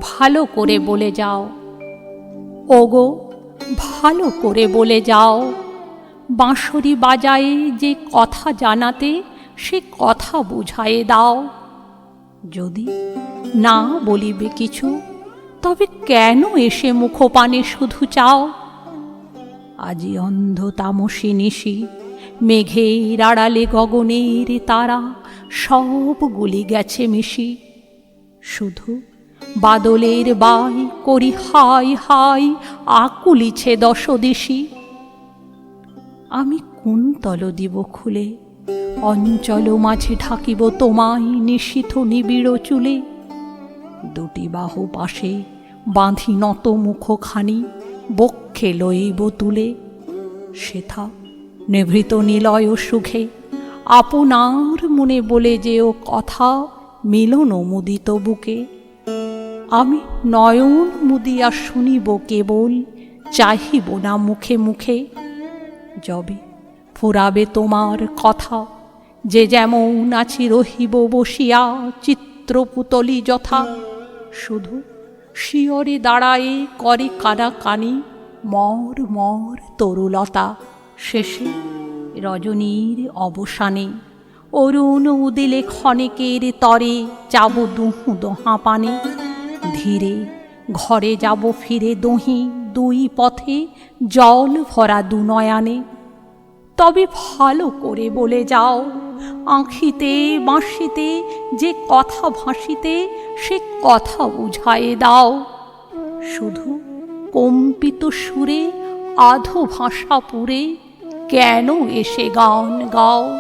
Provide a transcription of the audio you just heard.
ভালো করে বলে যাও। ওগো, ভালো করে বলে যাও, বাঁশরি বাজায়ে যে কথা জানাতে সে কথা বুঝায়ে দাও। যদি না বলিবে কিছু, তবে কেন এসে মুখপানে শুধু চাও? আজি অন্ধ তামসী নিশি, মেঘের আড়ালে গগনের তারা সবগুলি গেছে মিশি। শুধু বাদলের বাই করি হাই হাই, আকুলিছে দশদিশি। আমি কুন্তল দিব খুলে, অঞ্চল মাঝে ঢাকিব তোমায় নিশীথ নিবিড় চুলে। দুটি বাহু পাশে বাঁধি নত মুখখানি, বক্ষে লইব তুলে। সেথা নিভৃত নিলয় সুখে আপনার মনে বলে যেও কথা, মিলন মুদিত বুকে। আমি নয়ন মুদিয়া শুনিব কেবল, চাহিব না মুখে মুখে। যবে ফুরাবে তোমার কথা, যে যেমন আছি রহিব বসিয়া চিত্রপুতলি যথা। শুধু শিয়রে দাঁড়ায়ে করে কানাকানি মর মর তরুলতা। শেষে রজনীর অবসানে অরুণ উদিলে ক্ষণেকের তরে যাব দুহু দোহা পানে। ধীরে ঘরে যাব ফিরে দোহি দুই পথে জল ভরা দু নয়ানে। তবে ভালো করে বলে যাও, আঁখিতে বাঁশিতে যে কথা ভাসিতে সে কথা বুঝায়ে দাও। শুধু কম্পিত সুরে আধো ভাষা পুরে কেন এসে গান গাও?